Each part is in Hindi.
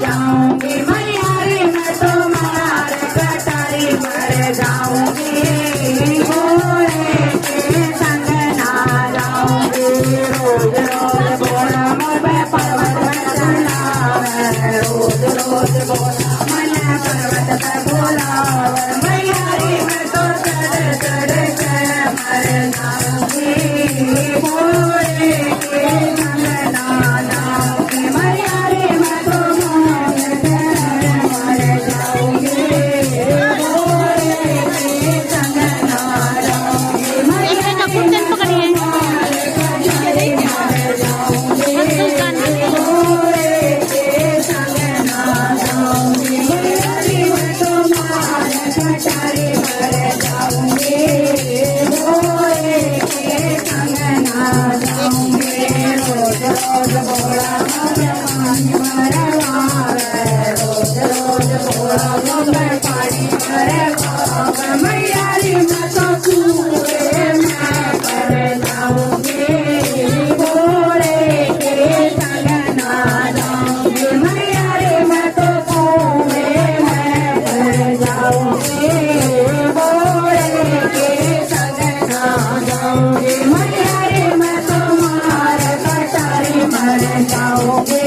जाऊंगी मैया रे मैं तुम्हारे कटारी मर जाऊंगी घोड़े के संग ना जाऊंगी रोज रोज बोला मैं पर्वत पे चढ़ावे रोज रोज बोला मैं पर्वत पे बोलावे मैया रे मैं तो चढ़ चढ़ के मर जाऊंगी घोड़े के संग ना जाऊंगी मैया रे मैं तो मर जाऊंगी घोड़े के संग ना जाऊंगी मैया रे मैं तो कटारी मर जाऊंगी घोड़े के संग ना जाऊंगी रोज रोज बोला पानी मरवावे रोज रोज बोला पानी मरवावे मैया रे मैं तो कुएं में पड़ जाऊंगी घोड़े के संग ना जाऊंगी मैया रे मैं तो कुएं में पड़ जाऊंगी घोड़े के संग ना जाऊंगी मैया रे मैं तुम्हारे कटारी मर जाऊंगी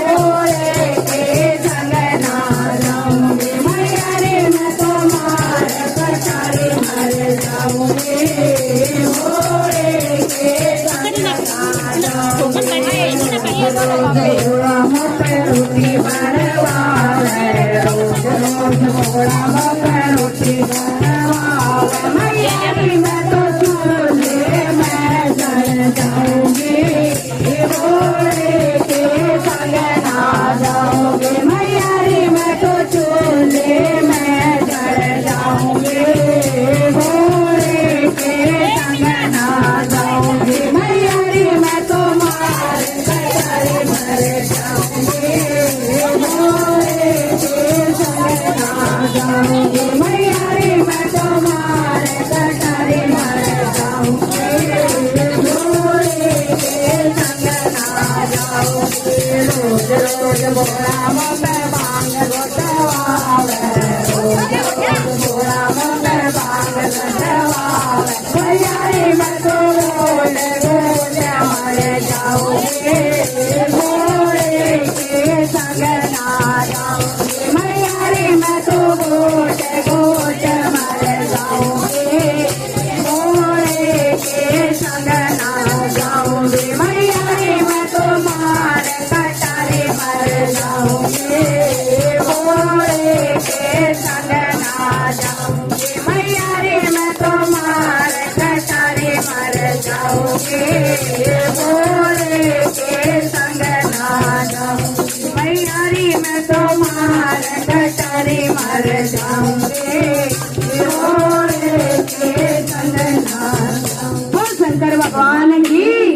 घोड़े के संग ना जाऊंगी मैया रे मैं तुम्हारे कटारी मर जाऊंगी घोड़े के संग ना जाऊंगी रोटी बनवावे रोज रोज घोड़ा रोटी बनवावे मैया रे मैं तो चूल्हे में जल जाऊंगी घोड़े के संग ना जाऊंगी मैया रे मैं तो चूल्हे में जल जाऊंगी घोड़े के संग ना जाऊंगी मैया रे मैं तो मार कटारी मर जाऊंगी घोड़े के संग ना जाऊंगी मैया रे मैं तो मार कटारी मर जाऊंगी घोड़े के संग ना जाऊंगी रोज रोज बोला मैं मांग गोटवावे रोज रोज बोला मैं मांग गोटवावे मैया रे मैं तो रोज रोज मर जाऊंगी घोड़े के संग ना जाऊंगी मैया रे मैं तो गोट गोट मर जाऊंगी घोड़े के संग ना जाऊंगी मैया रे मैं तो मार कटारी मर जाऊंगी घोड़े के संग ना जाऊंगी मैया रे मैं तो मार कटारी मर जाऊंगी घोड़े के संग ना जाऊंगी मैया रे मैं तो मार कटारी मर जाऊंगी घोड़े के संग ना जाऊंगी शंकर भगवान की